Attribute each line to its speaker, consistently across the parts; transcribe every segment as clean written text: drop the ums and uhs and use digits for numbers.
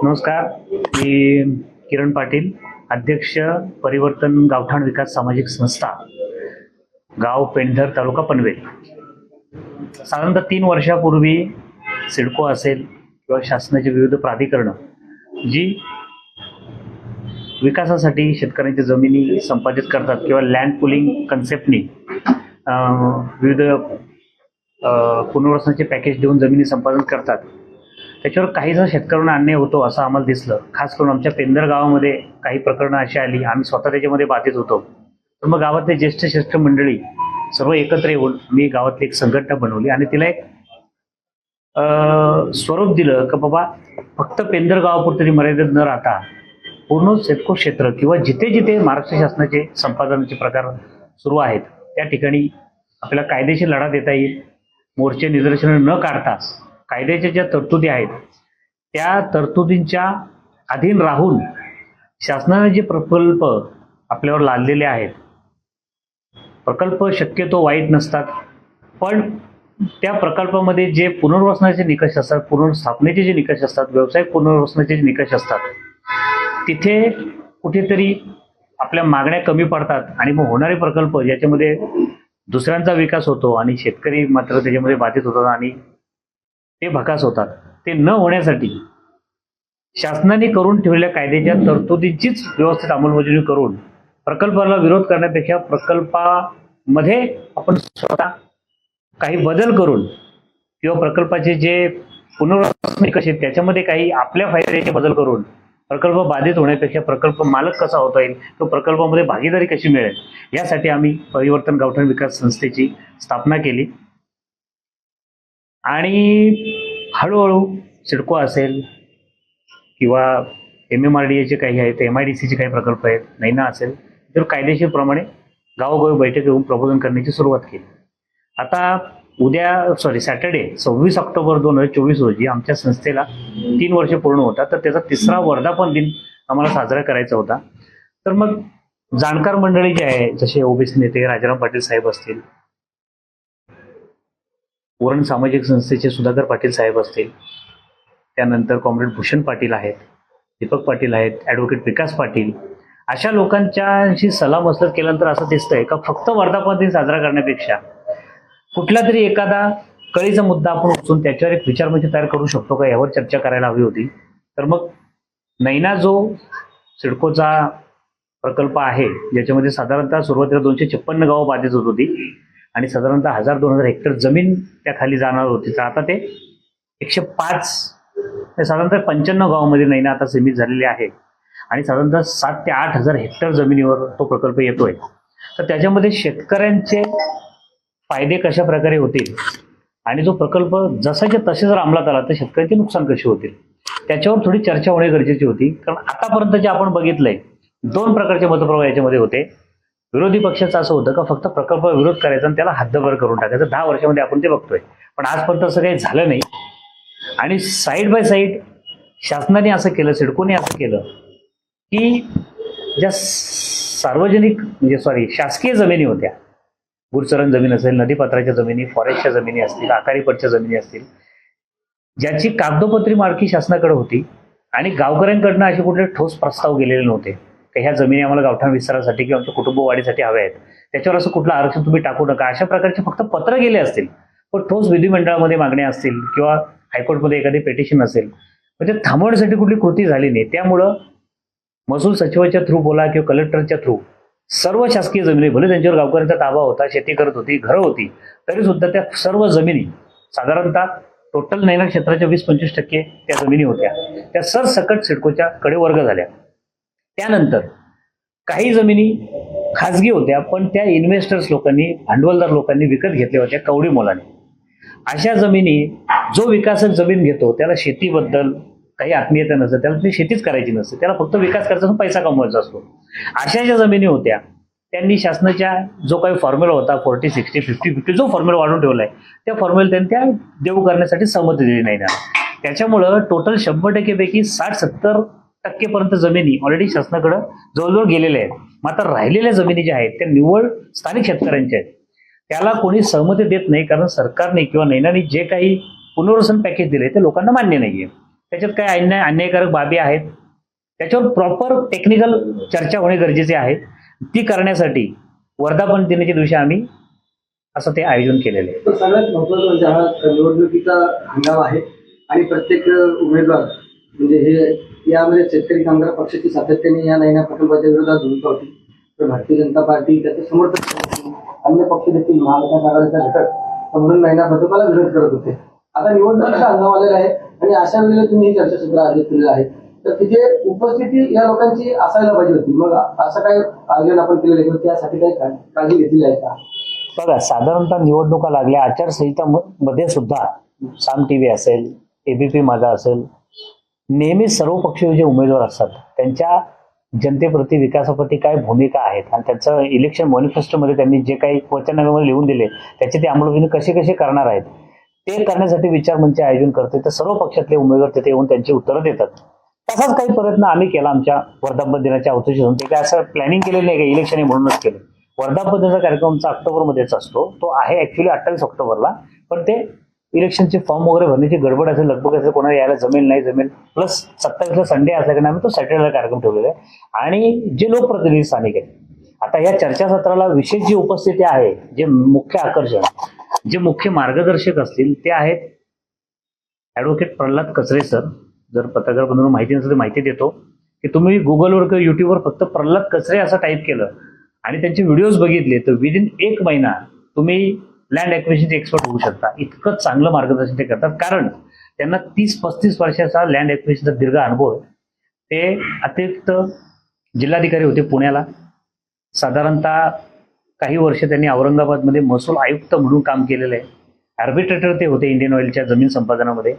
Speaker 1: नमस्कार. मी किरण पाटील, अध्यक्ष परिवर्तन गावठाण विकास सामाजिक संस्था, गाव पेंढर, तालुका पनवेल. साधारणतः 3 वर्षापूर्वी सिडको असेल किंवा शासनाची विविध प्राधिकरणं जी विकासासाठी शेतकऱ्यांच्या जमिनी संपादित करतात किंवा लँड पुलिंग कन्सेप्टनी विविध पुनर्वसनाचे पॅकेज देऊन जमिनी संपादन करतात, त्याच्यावर काही जण शेतकऱ्यांना अन्याय होतो असं आम्हाला दिसलं. खास करून आमच्या पेंढर गावामध्ये काही प्रकरणं अशी आली, आम्ही स्वतः त्याच्यामध्ये बाधित होतो. तर मग गावातले ज्येष्ठ मंडळी सर्व एकत्र येऊन मी गावातली एक संघटना बनवली आणि तिला एक स्वरूप दिलं की बाबा फक्त पेंढर गावापुरते मर्यादित न राहता पूर्ण सिडको क्षेत्र किंवा जिथे जिथे महाराष्ट्र शासनाचे संपादनाचे प्रकार सुरू आहेत त्या ठिकाणी आपल्याला कायदेशीर लढा देता येईल. मोर्चे निदर्शनं न काढता कायद्याच्या ज्या तरतुदी आहेत त्या तरतुदींच्या अधीन राहून शासनाने जे प्रकल्प आपल्यावर लादलेले आहेत, प्रकल्प शक्यतो वाईट नसतात, पण त्या प्रकल्पामध्ये जे पुनर्वसनाचे निकष असतात, पुनर्स्थापनेचे जे निकष असतात, व्यावसायिक पुनर्वसनाचे जे निकष असतात, तिथे कुठेतरी आपल्या मागण्या कमी पडतात आणि मग होणारे प्रकल्प ज्याच्यामध्ये दुसऱ्यांचा विकास होतो आणि शेतकरी मात्र त्याच्यामध्ये बाधित होतात आणि ते भकास होतात. ते न होण्यासाठी शासनाने करून ठेवलेल्या कायद्याच्या तरतुदींचीच व्यवस्थित अंमलबजावणी करून प्रकल्पाला विरोध करण्यापेक्षा प्रकल्पामध्ये आपण स्वतः काही बदल करून किंवा प्रकल्पाचे जे पुनर्वसन कसे त्याच्यामध्ये काही आपल्या फायद्याचे बदल करून प्रकल्प बाधित होण्यापेक्षा प्रकल्प मालक कसा होता येईल, तो प्रकल्पामध्ये भागीदारी कशी मिळेल, यासाठी आम्ही परिवर्तन गावठाण विकास संस्थेची स्थापना केली. आणि हळूहळू सिडको असेल किंवा MMRDA काही आहेत, MIDCचे काही प्रकल्प आहेत, नैना असेल, तर कायदेशीरप्रमाणे गावोगावी बैठक घेऊन प्रबोधन करण्याची सुरुवात केली. आता सॅटर्डे 26 ऑक्टोबर 2024 रोजी आमच्या संस्थेला 3 वर्ष पूर्ण होतात, तर त्याचा 3रा वर्धापन दिन आम्हाला साजरा करायचा होता. तर मग जाणकार मंडळी जे आहे, जसे ओबीसी नेते राजाराम पाटील साहेब असतील, उरण सामाजिक संस्थेचे सुधाकर पाटील साहेब असतील, त्यानंतर कॉम्रेड भूषण पाटील आहेत, दीपक पाटील आहेत, ॲडव्होकेट विकास पाटील, अशा लोकांच्याशी सलामसलत केल्यानंतर असं दिसतंय का फक्त वर्धापन दिन साजरा करण्यापेक्षा कुठला तरी एखादा कळीचा मुद्दा आपण उचलून त्याच्यावर एक विचारमंच तयार करू शकतो का, यावर चर्चा करायला हवी होती. तर मग नैना जो सिडकोचा प्रकल्प आहे, ज्याच्यामध्ये साधारणतः सुरुवातीला 256 गावं बाधित होत होती आणि साधारणतः 1000-2000 हेक्टर जमीन त्या खाली जाणार होती, तर आता ते 105 साधारणतः 95 गावामध्ये नैना आता सीमित झालेली आहे आणि साधारणतः 7 ते 8 हजार हेक्टर जमिनीवर तो प्रकल्प येतोय. तर त्याच्यामध्ये शेतकऱ्यांचे फायदे कशा प्रकारे होतील आणि जो प्रकल्प जसाच्या तसे जर अंमलात आला तर शेतकऱ्यांचे नुकसान कसे होतील, त्याच्यावर थोडी चर्चा होणे गरजेची होती. कारण आतापर्यंत जे आपण बघितलंय 2 प्रकारचे मतप्रवाह याच्यामध्ये होते. विरोधी पक्षाचं असं होतं का फक्त प्रकल्प विरोध करायचा आणि त्याला हद्दभर करून टाकायचं. 10 वर्षामध्ये आपण ते बघतोय, पण आजपर्यंत असं काही झालं नाही. आणि साईड बाय साईड शासनाने असं केलं, सिडकोने असं केलं की ज्या शासकीय जमिनी होत्या, गुरचरण जमीन असेल, नदीपात्राच्या जमिनी, फॉरेस्टच्या जमिनी असतील, आकारीपटच्या जमिनी असतील, ज्याची कागदोपत्री मालकी शासनाकडे होती आणि गावकऱ्यांकडनं असे कुठले ठोस प्रस्ताव गेलेले नव्हते की ह्या जमिनी आम्हाला गावठाण विस्तारासाठी किंवा आमच्या कुटुंब वाढीसाठी हव्या आहेत, त्याच्यावर असं कुठलं आरक्षण तुम्ही टाकू नका, अशा प्रकारचे फक्त पत्र गेले असतील. पण ठोस विधिमंडळामध्ये मागण्या असतील किंवा हायकोर्टमध्ये एखादी पेटिशन असेल, म्हणजे थांबवण्यासाठी कुठली कृती झाली नाही. त्यामुळं महसूल सचिवाच्या थ्रू बोला किंवा कलेक्टरच्या थ्रू सर्व शासकीय जमिनी, भले त्यांच्यावर गावकऱ्यांचा ताबा होता, शेती करत होती, घरं होती, तरी सुद्धा त्या सर्व जमिनी साधारणतः टोटल नैना क्षेत्राच्या 20-25% त्या जमिनी होत्या, त्या सरसकट सिडकोच्या कडे वर्ग झाल्या. त्यानंतर काही जमिनी खाजगी होत्या, पण त्या इन्व्हेस्टर्स लोकांनी, भांडवलदार लोकांनी विकत घेतल्या होत्या कवडी मोलाने. अशा जमिनी, जो विकासक जमीन घेतो त्याला शेतीबद्दल काही आत्मीयता नसते, त्याला ती शेतीच करायची नसते, त्याला फक्त विकास करायचा, पैसा कमवायचा असतो. अशा ज्या जमिनी होत्या त्यांनी शासनाच्या जो काही फॉर्म्युला होता 40-60, 50-50 जो फॉर्म्युला वाढून ठेवलाय, त्या फॉर्म्युला त्यांनी त्या देऊ करण्यासाठी संमती दिली नाही ना. त्याच्यामुळं टोटल 100% पैकी 60-70% पर्यंत जमिनी ऑलरेडी शासनाकडे जवळजवळ गेलेल्या आहेत. मात्र राहिलेल्या जमिनी ज्या आहेत त्या निव्वळ स्थानिक शेतकऱ्यांच्या आहेत. त्याला कोणी सहमती देत नाही, कारण सरकारने किंवा नैनाने जे काही पुनर्वसन पॅकेज दिले ते लोकांना मान्य नाहीये. त्याच्यात काय अन्यायकारक बाबी आहेत, त्याच्यावर प्रॉपर टेक्निकल चर्चा होणे गरजेचे आहे. ती करण्यासाठी वर्धापन दिनाच्या दिवशी आम्ही असं ते आयोजन केलेलं आहे.
Speaker 2: तर सगळ्यात महत्त्वाचं म्हणजे हा निवडणुकीचा हंगाम आहे आणि प्रत्येक उमेदवार म्हणजे हे यामध्ये शेतकरी कामगार पक्षाची सातत्याने या नैना प्रकल्पाच्या विरोधात भूमिका होती. तर भारतीय जनता पार्टी त्याचे समर्थक, अन्य पक्ष देखील महाविकास आघाडीचा घटक म्हणून नैना प्रकल्पाला विरोध करत होते. आता निवडणुकीचा हंगाम आलेला आहे आणि अशा वेळेला तुम्ही हे चर्चासत्र आयोजित केलेलं आहे, तर तिथे उपस्थिती या लोकांची असायला पाहिजे होती. मग असं काय आयोजन आपण केलेलं आहे, त्यासाठी काही काळजी घेतलेली आहे का?
Speaker 1: बघा, साधारणतः निवडणुका लागल्या, आचारसंहिता मध्ये सुद्धा साम टीव्ही असेल, एबीपी माझा असेल, नेहमी सर्व पक्षीय जे उमेदवार असतात त्यांच्या जनतेप्रती विकासाप्रती काय भूमिका आहेत आणि त्यांचं इलेक्शन मॅनिफेस्टोमध्ये त्यांनी जे काही वचननाम्यामध्ये लिहून दिले त्याचे ते अंमलबजावणी कसे कसे करणार आहेत ते करण्यासाठी विचारमंच आयोजन करते. तर सर्व पक्षातले उमेदवार तिथे येऊन त्यांची उत्तरं देतात. तसाच काही प्रयत्न आम्ही केला आमच्या वर्धापन दिनाच्या औचित्यातून. ते काय असं प्लॅनिंग केलेलं नाही का इलेक्शन म्हणूनच केलं. वर्धापन दिनाचा कार्यक्रम आमचा ऑक्टोबरमध्येच असतो. तो आहे ऍक्च्युली 28 ऑक्टोबरला, पण ते इलेक्शनचे फॉर्म वगैरे भरण्याची गडबड असेल, लगभग असेल, कोणाला यायला जमेल नाही जमेल, प्लस 27ला संडे असल्याकडे आम्ही तो सॅटर्डेला कार्यक्रम ठेवलेला आहे. आणि जे लोकप्रतिनिधी स्थानिक आहेत, आता या चर्चासत्राला विशेष जी उपस्थिती आहे, जे मुख्य आकर्षण, जे मुख्य मार्गदर्शक असतील ते आहेत ॲडव्होकेट प्रल्हाद कचरे सर. जर पत्रकार बंधूंना माहिती नसेल तर माहिती देतो की तुम्ही गुगलवर किंवा युट्यूबवर फक्त प्रल्हाद कचरे असं टाईप केलं आणि त्यांचे व्हिडिओज बघितले तर विदिन 1 महिना तुम्ही लँड ॲक्विजिशनचे एक्सपर्ट होऊ शकता. इतकं चांगलं मार्गदर्शन ते करतात, कारण त्यांना 30-35 वर्षाचा लँड ॲक्विजिशनचा दीर्घ अनुभव आहे. ते अतिरिक्त जिल्हाधिकारी होते पुण्याला. साधारणतः काही वर्ष त्यांनी औरंगाबादमध्ये महसूल आयुक्त म्हणून काम केलेलं आहे. आर्बिट्रेटर ते होते इंडियन ऑइलच्या जमीन संपादनामध्ये.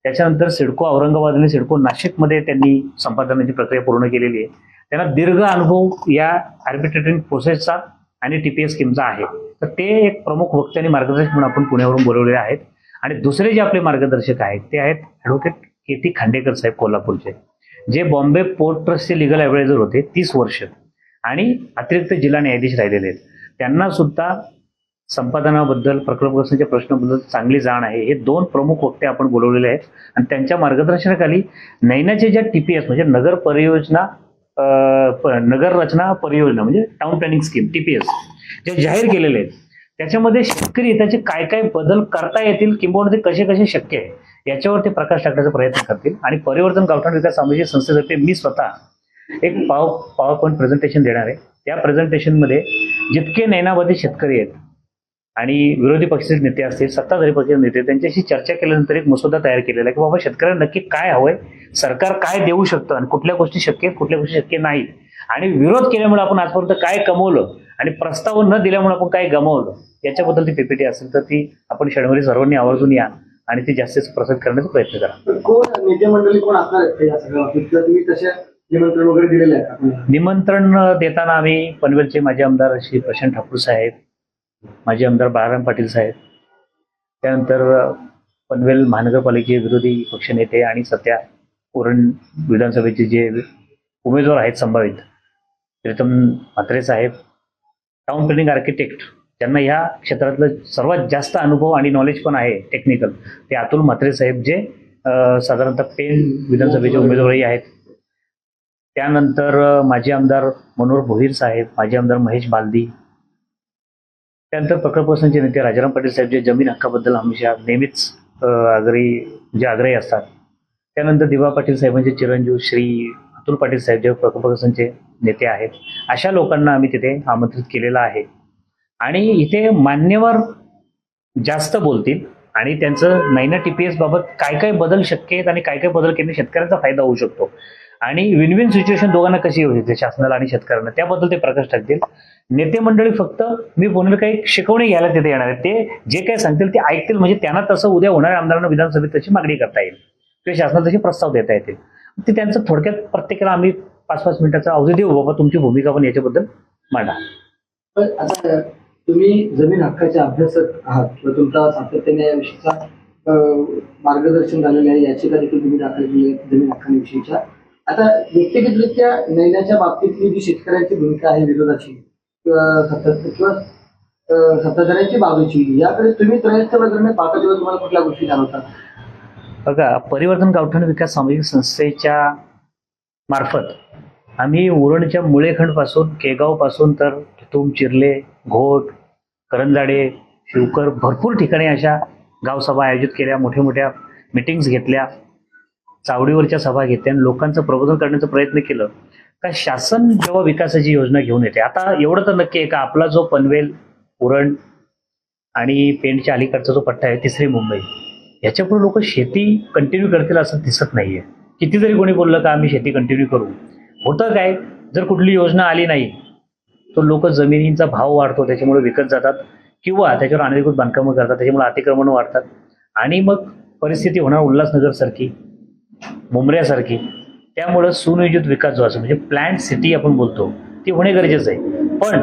Speaker 1: त्याच्यानंतर सिडको औरंगाबाद आणि सिडको नाशिकमध्ये त्यांनी संपादनाची प्रक्रिया पूर्ण केलेली आहे. त्यांना दीर्घ अनुभव या आर्बिट्रेटिंग प्रोसेसचा आणि TPS स्कीमचा आहे. तर ते एक प्रमुख वक्ते आणि मार्गदर्शक म्हणून आपण पुण्यावरून बोलवलेले आहेत. आणि दुसरे जे आपले मार्गदर्शक आहेत ते आहेत ॲडव्होकेट KT खांडेकर साहेब कोल्हापूरचे, जे बॉम्बे पोर्ट ट्रस्टचे लिगल ॲडवायझर होते 30 वर्ष आणि अतिरिक्त जिल्हा न्यायाधीश राहिलेले आहेत. त्यांना सुद्धा संपादनाबद्दल, प्रकल्पग्रस्तांच्या प्रश्नाबद्दल चांगली जाण आहे. हे 2 प्रमुख वक्ते आपण बोलवलेले आहेत आणि त्यांच्या मार्गदर्शनाखाली नैनाचे ज्या TPS म्हणजे नगर परियोजना, नगर रचना परियोजना म्हणजे टाउन प्लॅनिंग स्कीम TPS जे जाहीर केलेले आहेत, त्याच्यामध्ये शेतकरी त्याचे काय काय बदल करता येतील किंवा ते कसे कसे शक्य आहे याच्यावर ते प्रकाश टाकण्याचा प्रयत्न करतील. आणि परिवर्तन गावठाण विकास सामाजिक संस्थेतर्फे मी स्वतः एक पॉवर पॉईंट प्रेझेंटेशन देणार आहे. त्या प्रेझेंटेशनमध्ये जितके नैनावादी शेतकरी आहेत आणि विरोधी पक्षाचे नेते असतील, सत्ताधारी पक्षाचे नेते, त्यांच्याशी चर्चा केल्यानंतर एक मसुदा तयार केलेला आहे की बाबा शेतकऱ्यांना नक्की काय हवंय, सरकार काय देऊ शकतं आणि कुठल्या गोष्टी शक्य आहेत, कुठल्या गोष्टी शक्य नाही, आणि विरोध केल्यामुळे आपण आजपर्यंत काय कमवलं आणि प्रस्ताव न दिल्यामुळे आपण काय गमावलं, याच्याबद्दल ती PPT असेल तर ती आपण शनिवारी सर्वांनी आवर्जून या आणि ती जास्तीत प्रसारित करण्याचा प्रयत्न करा.
Speaker 2: कोण नेते मंडळी कोण असणार आहेत या सगळ्या बाबतीत? तुम्ही तशा निमंत्रण वगैरे दिलेलं आहे?
Speaker 1: निमंत्रण देताना आम्ही पनवेलचे माजी आमदार श्री प्रशांत ठाकूर साहेब, माजी आमदार बाळाराम पाटील साहेब, त्यानंतर पनवेल महानगरपालिकेचे विरोधी पक्षनेते आणि सध्या उरण विधानसभेचे जे उमेदवार आहेत संभावित, प्रीतम म्हात्रे साहेब, टाउन प्लॅनिंग आर्किटेक्ट ज्यांना ह्या क्षेत्रातलं सर्वात जास्त अनुभव आणि नॉलेज पण आहे टेक्निकल, ते अतुल म्हात्रे साहेब जे साधारणतः पेण विधानसभेचे उमेदवारही आहेत. त्यानंतर माजी आमदार मनोहर भोईर साहेब, माजी आमदार महेश बालदी, त्यानंतर प्रकल्पग्रस्तांचे नेते राजाराम पाटील साहेब जे जमीन हक्काबद्दल हमेशा नेहमीच आग्रही असतात. त्यानंतर दिवा पाटील साहेबांचे चिरंजीव श्री अतुल पाटील साहेब जे प्रकल्पग्रस्तांचे नेते आहेत. अशा लोकांना आम्ही तिथे आमंत्रित केलेलं आहे आणि इथे मान्यवर जास्त बोलतील आणि त्यांचं नैना TPS बाबत काय काय बदल शक्य आहेत आणि काय काय बदल केले शेतकऱ्यांचा फायदा होऊ शकतो आणि विन विन सिच्युएशन दोघांना कशी येऊ शकते शासनाला आणि शेतकऱ्यांना, त्याबद्दल ते प्रकाश टाकतील. नेते मंडळी फक्त मी बोललेलं काही शिकवणी घ्यायला तिथे येणार आहेत. ते जे काही सांगतील ते ऐकतील, म्हणजे त्यांना तसं उद्या होणाऱ्या आमदारांना विधानसभेत तशी मागणी करता येईल किंवा शासनाला तसे प्रस्ताव देता येतील. ते त्यांचं थोडक्यात प्रत्येकाला आम्ही 5-5 मिनिटाचा अवधी देऊ, बाबा तुमची भूमिका पण याच्याबद्दल मांडा.
Speaker 2: पण आता तुम्ही जमीन हक्काचे अभ्यासक आहात किंवा तुमचा सातत्याने या विषयीचा मार्गदर्शन झालेलं आहे, याचिका देखील तुम्ही दाखल केली आहे जमीन हक्कांविषयीच्या. आता व्यक्तिगतरित्या नैनाच्या बाबतीतली जी शेतकऱ्यांची भूमिका आहे विरोधाची किंवा सत्ताधाऱ्यांची बाजूची, याकडे तुम्ही त्रयस्थ वगैरे पाहता तेव्हा तुम्हाला कुठल्या गोष्टी जाणवतात?
Speaker 1: बघा, परिवर्तन गावठण विकास सामाजिक संस्थेच्या मार्फत आम्ही उरणच्या मुळेखंड पासून, केगाव पासून तर तुम, चिर्ले, घोट, करंजाडे, शिवकर भरपूर ठिकाणी अशा गावसभा आयोजित केल्या, मोठ्या मोठ्या मिटिंग्स घेतल्या, चावडीवरच्या सभा घेतल्या आणि लोकांचं प्रबोधन करण्याचा प्रयत्न केलं. का शासन जेव्हा विकासाची योजना घेऊन येते, आता एवढं तर नक्की आहे का आपला जो पनवेल, उरण आणि पेणच्या अलीकडचा जो पट्टा आहे, तिसरी मुंबई, याच्यापुढे लोक शेती कंटिन्यू करतील असं दिसत नाहीये. किती जरी कोणी बोललं का आम्ही शेती कंटिन्यू करू, होतं काय, जर कुठली योजना आली नाही तर लोक जमिनींचा भाव वाढतो, त्याच्यामुळे विकत जातात किंवा त्याच्यावर अनधिकृत बांधकामं करतात, त्याच्यामुळे अतिक्रमण वाढतात आणि मग परिस्थिती होणार उल्हासनगर सारखी, मुंबऱ्यासारखी. त्यामुळं सुनियोजित विकास जो असतो म्हणजे प्लॅन सिटी आपण बोलतो, ती होणे गरजेचं आहे. पण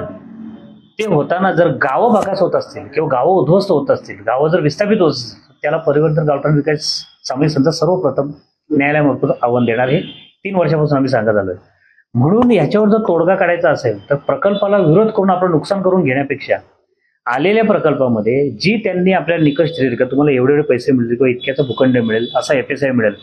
Speaker 1: ते होताना जर गावं भागास होत असतील किंवा गावं उद्ध्वस्त होत असतील, गावं जर विस्थापित होत असतील, त्याला परिवर्तन गावठण विकास सामाजिक संस्था सर्वप्रथम न्यायालयामार्फत आव्हान देणार. हे 3 वर्षापासून आम्ही सांगत आलोय. म्हणून ह्याच्यावर जर तोडगा काढायचा असेल तर प्रकल्पाला विरोध करून आपलं नुकसान करून घेण्यापेक्षा आलेल्या प्रकल्पामध्ये जी त्यांनी आपल्याला निकष दिले का तुम्हाला एवढे एवढे पैसे मिळतील किंवा इतक्याचा भूखंड मिळेल, असा FSI मिळेल,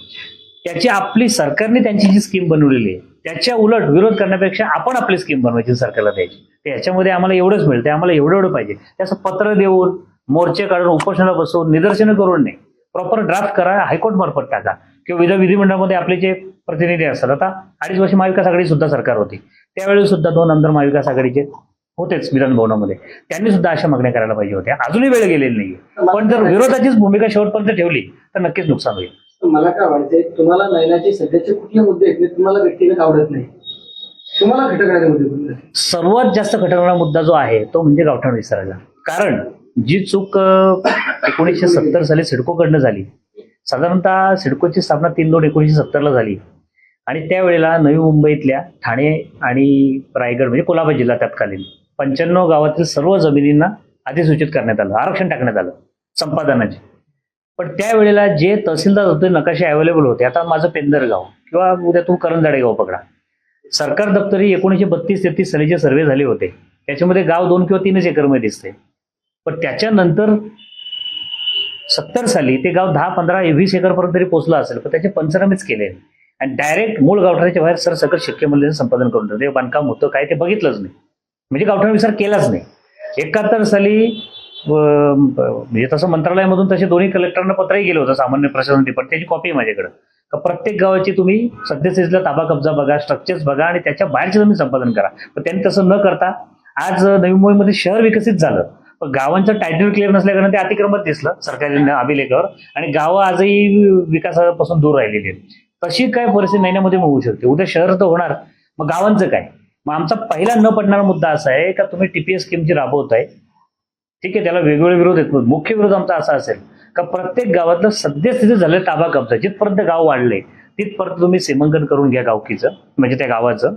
Speaker 1: त्याची आपली सरकारने त्यांची जी स्कीम बनवलेली आहे त्याच्या उलट विरोध करण्यापेक्षा आपण आपली स्कीम बनवायची, सरकारला द्यायची. तर याच्यामध्ये आम्हाला एवढंच मिळतं, आम्हाला एवढं एवढं पाहिजे, त्याचं पत्र देऊन, मोर्चे काढून, उपोषणाला बसवून, निदर्शनं करून नाही, प्रॉपर ड्राफ्ट करा, हायकोर्ट मार्फत टाका किंवा विधिमंडळामध्ये आपले जे प्रतिनिधी असतात. आता 2.5 वर्ष महाविकास आघाडी सुद्धा सरकार होती, त्यावेळी सुद्धा 2 आमदार महाविकास आघाडीचे होतेच विधान भवनामध्ये, त्यांनी सुद्धा अशा मागण्या करायला पाहिजे होत्या. अजूनही वेळ गेलेली नाहीये, पण जर विरोधाचीच भूमिका शेवटपर्यंत ठेवली तर नक्कीच नुकसान होईल.
Speaker 2: मला काय वाटतंय, तुम्हाला नयनाचे सध्याचे कुठले मुद्दे आहेत तुम्हाला व्यक्तिगत आवडत नाही, तुम्हाला खटकणारे मुद्दे कुठले?
Speaker 1: सर्वात जास्त खटकणारा मुद्दा जो आहे तो म्हणजे गावठण विस्ताराचा. कारण जी चूक 1970 साली सिडकोकडनं झाली, साधारणतः सिडकोची स्थापना 3/2/1970 झाली आणि त्यावेळेला नवी मुंबईतल्या ठाणे आणि रायगड म्हणजे कोल्हापूर जिल्हा तत्कालीन 95 गावातील सर्व जमिनींना अधिसूचित करण्यात आलं, आरक्षण टाकण्यात आलं संपादनाचे. पण त्यावेळेला जे तहसीलदार होते, नकाशे अवेलेबल होते. आता माझं पेंदर गाव किंवा उद्या तू करंजाडे गाव पकडा, सरकार दप्तरी 1932-33 सालीचे सर्वे झाले होते, त्याच्यामध्ये गाव 2 किंवा 3 एकरमध्ये दिसते. पण त्याच्यानंतर 70 साली ते गाव 10, 15, 20 एकरपर्यंत तरी पोहोचलं असेल, पण त्याचे पंचनामेच केले आणि डायरेक्ट मूळ गावठाणाच्या बाहेर सरसकट शक्य म्हणलेलं संपादन करून टाकलं. ते बांधकाम होतं काय ते बघितलंच नाही, म्हणजे गावठाण विस्तार केलाच नाही. 71 साली म्हणजे तसं मंत्रालयामधून तसे दोन्ही कलेक्टरांना पत्रही गेलं होतं, सामान्य प्रशासन डिपार्टमेंट, त्याची कॉपी आहे माझ्याकडे. प्रत्येक गावाची तुम्ही सद्यस्थितीला ताबा कब्जा बघा, स्ट्रक्चर्स बघा आणि त्याच्या बाहेरचे तुम्ही संपादन करा. पण त्यांनी तसं न करता आज नवी मुंबईमध्ये शहर विकसित झालं, पण गावांचं टायटल क्लिअर नसल्याकारणे ते अतिक्रमण दिसलं सरकारी अभिलेखावर आणि गावं आजही विकासापासून दूर राहिलेली आहेत. तशी काय परिस्थिती महिन्यामध्ये होऊ शकते. उद्या शहर तर होणार, मग गावांचं काय? मग आमचा पहिला न पडणारा मुद्दा असा आहे का तुम्ही TPS स्कीम जी राबवताय, ठीक आहे, त्याला वेगवेगळे विरोध आहेत. मुख्य विरोध आमचा असा असेल का प्रत्येक गावातलं सद्यस्थिती झालेलं ताबा कब्जा, जिथपर्यंत गाव वाढले तिथपर्यंत तुम्ही सीमांकन करून घ्या गावकीचं, म्हणजे त्या गावाचं,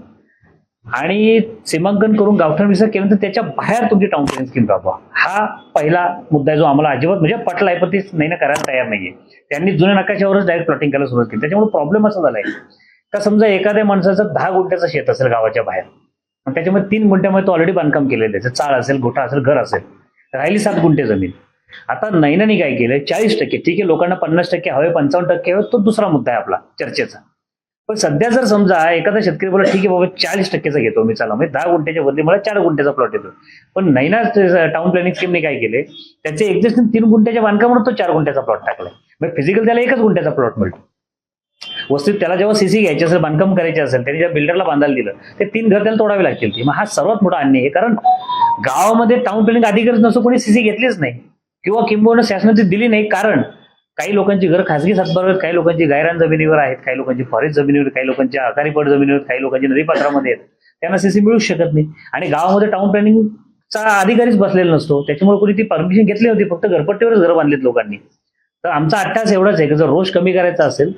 Speaker 1: आणि सीमांकन करून गावठाण विस्तार केल्यानंतर त्याच्या बाहेर तुमची टाउन प्लॅनिंग स्कीम राबवा. हा पहिला मुद्दा आहे जो आम्हाला अजिबात म्हणजे पटला आहे, पण ती नाही ना करायला तयार नाहीये. त्यांनी जुन्या नकाशावरच डायरेक्ट प्लॉटिंग करायला सुरुवात केली. त्याच्यामुळे प्रॉब्लेम असा झालाय का समजा एखाद्या माणसाचं 10 गुंठ्याचं शेत असेल गावाच्या बाहेर, आणि त्याच्यामध्ये 3 गुंठ्यामध्ये तो ऑलरेडी बांधकाम केलेलं आहे, चाळ असेल, गोठा असेल, घर असेल, राहिली 7 गुंठे जमीन. आता नैनाने काय केलंय, 40%, ठीक आहे, लोकांना 50% हवे, 55% हवे, तो दुसरा मुद्दा आहे आपला चर्चेचा. पण सध्या जर समजा एखादा शेतकरी बोला ठीक आहे बाबा 40%चा घेतो मी, चला म्हणजे 10 गुंठ्याच्या बदली मला 4 गुंठ्याचा प्लॉट येतो. पण नैना टाउन प्लॅनिंग स्कीमने काय केले, त्याचे एक्झिस्टिंग 3 गुंठ्याच्या बांधकामावर तो 4 गुंठ्याचा प्लॉट टाकलाय. मग फिजिकल त्याला 1च गुंठ्याचा प्लॉट मिळतो. वस्तू त्याला जेव्हा CC घ्यायची असेल, बांधकाम करायचे असेल, त्याने ज्या बिल्डरला बांधायला दिलं ते 3 घर त्याला तोडावे लागतील. मग हा सर्वात मोठा अन्याय आहे, कारण गावामध्ये टाउन प्लॅनिंग अधिकारी नसतो, कोणी CC घेतलीच नाही किंवा किंबहुना शासनाची दिली नाही. कारण काही लोकांची घर खासगी सातबारावर आहेत, काही लोकांची गायरान जमिनीवर आहेत, काही लोकांची फॉरेस्ट जमिनीवर, काही लोकांची आकारीपट जमिनीवर, काही लोकांची नदीपात्रामध्ये आहेत, त्यांना CC मिळूच शकत नाही. आणि गावामध्ये टाउन प्लॅनिंगचा अधिकारीच बसलेला नसतो, त्याच्यामुळे कोणी ती परमिशन घेतली होती, फक्त घरपट्टीवरच घर बांधलीत लोकांनी. तर आमचा अट्टास एवढाच आहे की जर रोष कमी करायचा असेल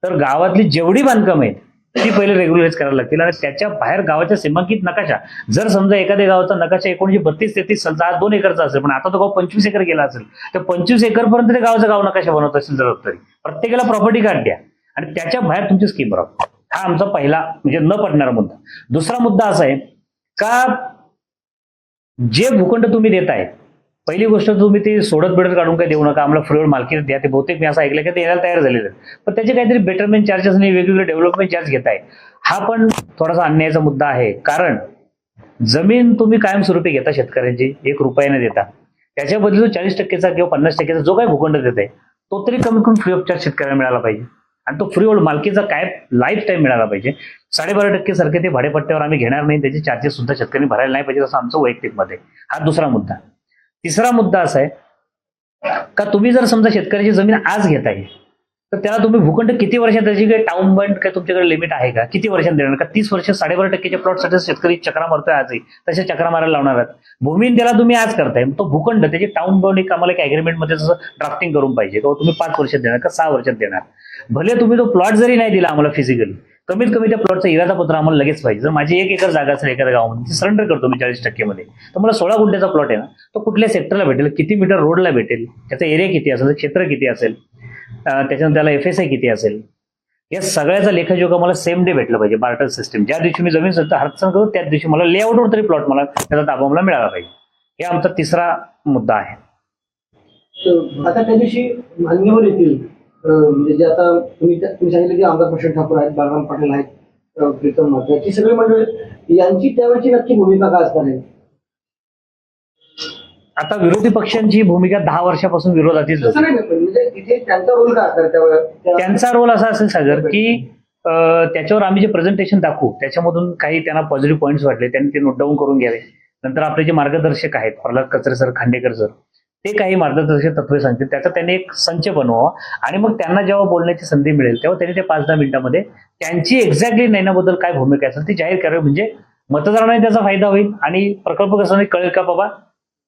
Speaker 1: तर गावातली जेवढी बांधकाम आहेत ती पहिले रेग्युलराईज करायला लागतील आणि त्याच्या बाहेर गावाच्या सीमांकित नकाशा, जर समजा एखाद्या गावाचा नकाशा 1932-33 सालचा आज 2 एकरचा असेल, पण आता तो गाव 25 एकर गेला असेल, तर 25 एकरपर्यंत ते गावाचा गाव नकाशा बनवत असेल जर तरी प्रत्येकाला प्रॉपर्टी कार्ड द्या आणि त्याच्या बाहेर तुमची स्कीम राहा. हा आमचा पहिला म्हणजे न पडणारा मुद्दा. दुसरा मुद्दा असा आहे का जे भूखंड तुम्ही देताय पहिली गोष्ट तुम्ही ते सोडत बिडत काढून काही देऊ नका, आम्हाला फ्रीवर मार्केट द्या. ते बहुतेक मी असं ऐकलं की ते यायला तयार झालेलं आहे, पण त्याचे काहीतरी बेटरमेंट चार्जेस आणि वेगवेगळे डेव्हलपमेंट चार्ज घेताय. हा पण थोडासा अन्यायाचा मुद्दा आहे. कारण जमीन तुम्ही कायमस्वरूपी घेता शेतकऱ्यांची 1 रुपया न देता, त्याच्या बदली जो 40% किंवा 50% जो काही भूखंड देत आहे तो तरी कमीत कमी फ्री ऑफ चार्ज शेतकऱ्याला मिळाला पाहिजे. आणि तो फ्री होल्ड मालकीचा काय लाईफ टाईम मिळाला पाहिजे. 12.5% सारखे ते भाडेपट्ट्यावर आम्ही घेणार नाही, त्याचे चार्जेस सुद्धा शेतकऱ्यांनी भरायला नाही पाहिजे, असं आमचं वैयक्तिक मत आहे. हा दुसरा मुद्दा. तिसरा मुद्दा असा आहे का तुम्ही जर समजा शेतकऱ्याची जमीन आज घेताय तर त्याला तुम्ही भूखंड किती वर्षात, त्याची काही टाउन बंड काय तुमच्याकडे लिमिट आहे का? किती वर्षात देणार का? 30 वर्ष 12.5%च्या प्लॉटसाठी शेतकरी चक्रा मारतोय आजही, तसे चक्रा मारायला लावणार आहेत. भूमीन त्याला तुम्ही आज करताय, तो भूखंड त्याची टाउन बंड एक आम्हाला एक अग्रीमेंटमध्ये जसं ड्राफ्टिंग करून पाहिजे, किंवा तुम्ही 5 वर्षात देणार का 6 वर्षात देणार. भले तुम्ही तो प्लॉट जरी नाही दिला आम्हाला फिजिकली, कमीत कमी त्या प्लॉटचा इरादा पत्र आम्हाला लगेच पाहिजे. जर माझी 1 एकर जागा असेल एखाद्या गावामध्ये, सरेंडर करतो मी 40% मध्ये, तर मला 16 गुंठ्याचा प्लॉट आहे ना, तो कुठल्या सेक्टरला भेटेल, किती मीटर रोडला भेटेल, त्याचा एरिया किती असेल, क्षेत्र किती असेल, त्याच्यानंतर त्याला FSI किती असेल, या सगळ्याचा लेखाजोखा मला सेम डे भेटलं पाहिजे. बार्टर सिस्टम, ज्या दिवशी मी जमीन हस्तांतरण करू त्याच दिवशी मला लेआउटवर तरी प्लॉट मला त्याचा ताबा मला मिळाला पाहिजे. हे आमचा तिसरा मुद्दा आहे.
Speaker 2: आता त्या दिवशी मान्यवर येतील, म्हणजे जे आता तुम्ही सांगितलं की आमदार प्रशांत ठाकूर आहेत, बाळराम पाटील आहेत, प्रीतम मात्र, ही सगळी मंडळी, यांची त्यावेळची नक्की भूमिका काय असणार आहे?
Speaker 1: आता विरोधी पक्षांची भूमिका 10 वर्षापासून विरोधातीच
Speaker 2: तसं नाही, म्हणजे तिथे त्यांचा रोल काय असणार त्यावेळेस?
Speaker 1: त्यांचा रोल असा असेल सागर की त्याच्यावर आम्ही जे प्रेझेंटेशन दाखवू त्याच्यामधून काही त्यांना पॉझिटिव्ह पॉईंट्स वाटले त्यांनी ते नोट डाऊन करून घ्यावे. नंतर आपले जे मार्गदर्शक आहेत प्रल्हाद कचरे सर, खांडेकर सर, ते काही मार्गदर्शक तत्वे सांगतील, त्याचा त्यांनी एक संच बनवावा. आणि मग त्यांना जेव्हा बोलण्याची संधी मिळेल तेव्हा त्यांनी ते 5-10 मिनिटांमध्ये त्यांची एक्झॅक्टली नैनाबद्दल काय भूमिका असेल ती जाहीर करावी. म्हणजे मतदारांनाही त्याचा फायदा होईल आणि प्रकल्पग्रस्तांना कळेल का बाबा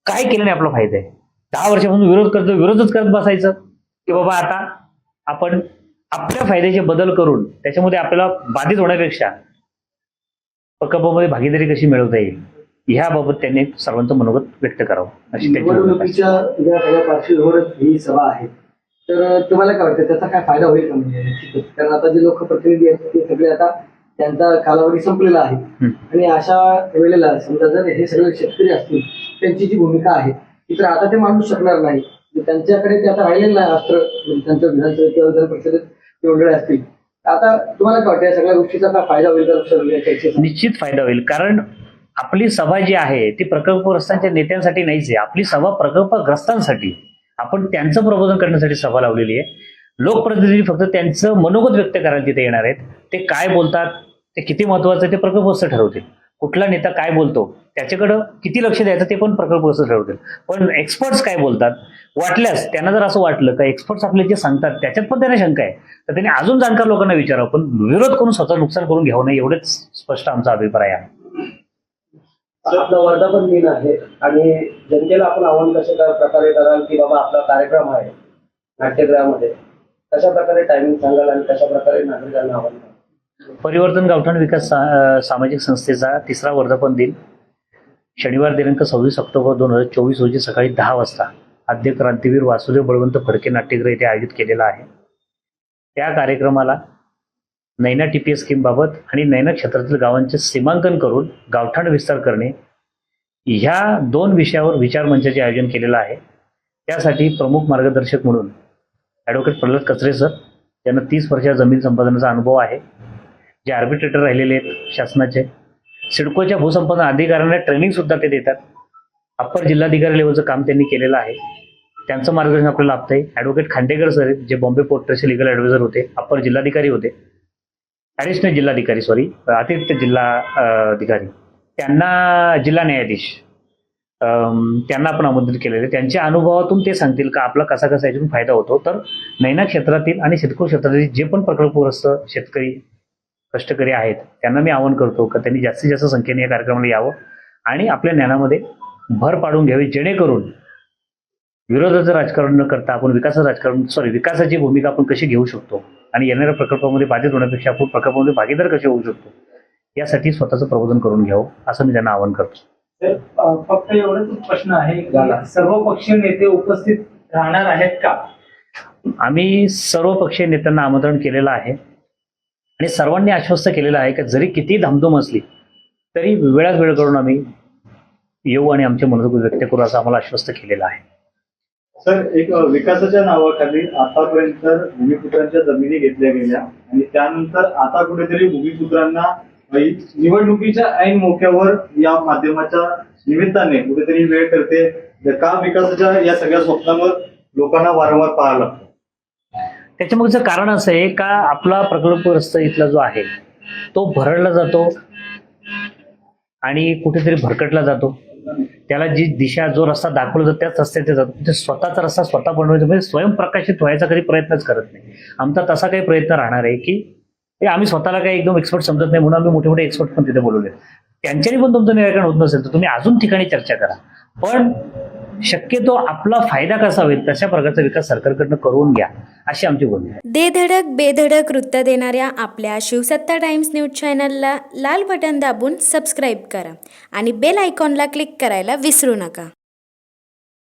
Speaker 1: काय केल्याने आपला फायदा आहे. 10 वर्षापासून विरोध करतो, विरोधच करत बसायचं की बाबा आता आपण आपल्या फायद्याचे बदल करून त्याच्यामध्ये आपल्याला बाधित होण्यापेक्षा प्रकल्पामध्ये भागीदारी कशी मिळवता येईल ह्याबाबत त्यांनी सर्वांचं मनोगत व्यक्त करावं अशी त्यांची भूमिका आहे.
Speaker 2: निवडणुकीच्या या सगळ्या पार्श्वभूमीवरच ही सभा आहे, तर तुम्हाला काय वाटतं त्याचा काय फायदा होईल का? म्हणजे कारण आता जे लोकप्रतिनिधी आहेत ते सगळे आता त्यांचा कालावधी संपलेला आहे, आणि अशा वेळेला समजा जर हे सगळे शेतकरी असतील त्यांची जी भूमिका आहे ती तर आता ते मांडू शकणार नाही. त्यांच्याकडे ते आता राहिलेलं नाही अस्त्र, त्यांचं विधानसभेत किंवा विधान परिषदेत निवडले असतील. आता तुम्हाला काय वाटतं या सगळ्या गोष्टीचा काय फायदा होईल का?
Speaker 1: निश्चित फायदा होईल. कारण आपली सभा जी आहे ती प्रकल्पग्रस्तांच्या नेत्यांसाठी नाहीच आहे, आपली सभा प्रकल्पग्रस्तांसाठी, आपण त्यांचं प्रबोधन करण्यासाठी सभा लावलेली आहे. लोकप्रतिनिधी फक्त त्यांचं मनोगत व्यक्त करायला तिथे येणार आहेत. ते काय बोलतात, ते किती महत्वाचं आहे ते प्रकल्पग्रस्त ठरवतील. कुठला नेता काय बोलतो त्याच्याकडं किती लक्ष द्यायचं ते पण प्रकल्पग्रस्त ठरवतील. पण एक्सपर्ट्स काय बोलतात, वाटल्यास त्यांना जर असं वाटलं का एक्सपर्ट्स आपले जे सांगतात त्याच्यात पण त्यांना शंका आहे तर त्यांनी अजून जाणकार लोकांना विचारावं, पण विरोध करून स्वतः नुकसान करून घ्यावं नाही, एवढेच स्पष्ट आमचा अभिप्राय आहे.
Speaker 2: आपला वर्धापन दिन आहे आणि जनतेला आपण आव्हान कशा प्रकारे कराल की बाबा आपला कार्यक्रम आहे नाट्यगृहामध्ये, कशा प्रकारे टायमिंग सांगाल आणि कशा प्रकारे नागरिकांना आव्हान कराल?
Speaker 1: परिवर्तन गावठाण विकास सामाजिक संस्थेचा 3रा वर्धापन दिन शनिवार दिनांक 26 ऑक्टोबर 2024 रोजी सकाळी 10 वाजता आद्य क्रांतीवीर वासुदेव बळवंत फडके नाट्यगृह येथे आयोजित केलेला आहे. त्या कार्यक्रमाला नैना TPS स्कीमबाबत आणि नैना क्षेत्रातील गावांचे सीमांकन करून गावठाण विस्तार करणे ह्या 2 विषयावर विचारमंचाचे आयोजन केलेलं आहे. त्यासाठी प्रमुख मार्गदर्शक म्हणून ॲडव्होकेट प्रल्हाद कचरे सर, त्यांना 30 वर्षाचा जमीन संपादनाचा अनुभव आहे, जे आर्बिट्रेटर राहिलेले आहेत शासनाचे. सिडकोच्या भूसंपादन अधिकाऱ्यांना ट्रेनिंग सुद्धा ते देतात. अप्पर जिल्हाधिकारी लेवलचं काम त्यांनी केलेलं आहे, त्यांचं मार्गदर्शन आपल्याला लाभतं आहे. ॲडव्होकेट खांडेकर सर आहेत, जे बॉम्बे पोर्ट ट्रस्टचे लिगल ॲडवायझर होते, अप्पर जिल्हाधिकारी होते, ॲडिशनल जिल्हाधिकारी अतिरिक्त जिल्हा अधिकारी, त्यांना जिल्हा न्यायाधीश, त्यांना आपण आमंत्रित केलेले. त्यांच्या अनुभवातून ते सांगतील का आपला कसा कसा याच्यातून फायदा होतो. तर नैना क्षेत्रातील आणि सिडको क्षेत्रातील जे पण प्रकल्पग्रस्त शेतकरी कष्टकरी आहेत त्यांना मी आवाहन करतो का त्यांनी जास्तीत जास्त संख्येने या कार्यक्रमाला यावं आणि आपल्या ज्ञानामध्ये भर पाडून घ्यावी, जेणेकरून विरोधाचं राजकारण न करता आपण विकासाची भूमिका आपण कशी घेऊ शकतो आणि येणाऱ्या प्रकल्पामध्ये बाधित होण्यापेक्षा आपण प्रकल्पामध्ये भागीदार कसे होऊ शकतो यासाठी स्वतःचं प्रबोधन करून घ्यावं असं मी त्यांना आवाहन करतो.
Speaker 3: फक्त एवढाच प्रश्न आहे की सर्व पक्षीय नेते उपस्थित राहणार आहेत का?
Speaker 1: आम्ही सर्व पक्षीय नेत्यांना आमंत्रण केलेलं आहे आणि सर्वांनी आश्वस्त केलेलं आहे की जरी किती धामधूम असली तरी वेळात वेळ करून आम्ही येऊ आणि आमचे मनोगत व्यक्त करू असं आम्हाला आश्वस्त केलेलं आहे.
Speaker 4: सर, एक विकासाच्या नावाखाली आतापर्यंत भूमिपुत्रांच्या जमिनी घेतल्या गेल्या आणि त्यानंतर आता कुठेतरी भूमिपुत्रांना निवडणुकीच्या ऐन मोक्यावर या माध्यमाच्या निमित्ताने कुठेतरी वेळ करते का विकासाच्या या सगळ्या स्वप्नांवर लोकांना वारंवार पाहावं लागतं.
Speaker 1: त्याच्यामागचं कारण असं आहे का आपला प्रकल्पग्रस्त इथला जो आहे तो भरडला जातो आणि कुठेतरी भरकटला जातो. त्याला जी दिशा जो रस्ता दाखवला जातो त्याच रस्त्याने जातो. म्हणजे स्वतःचा रस्ता स्वतः बनवायचा म्हणजे स्वयंप्रकाशित व्हायचा कधी प्रयत्नच करत नाही. आमचा तसा काही प्रयत्न राहणार आहे की हे आम्ही स्वतःला काही एकदम एक्सपर्ट समजत नाही म्हणून आम्ही मोठे मोठे एक्सपर्ट पण तिथे बोलवले. त्यांच्यानी पण तुमचं निराकरण होत नसेल तर तुम्ही अजून ठिकाणी चर्चा करा. पण शक्यतो आपला फायदा कसा होईल तशा प्रकारचा विकास सरकारकडनं करून घ्या अशी आमची भूमिका आहे.
Speaker 5: दे धडक बेधडक वृत्त देणाऱ्या आपल्या शिवसत्ता टाइम्स न्यूज चॅनलला लाल बटन दाबून सबस्क्राईब करा आणि बेल आयकॉनला क्लिक करायला विसरू नका.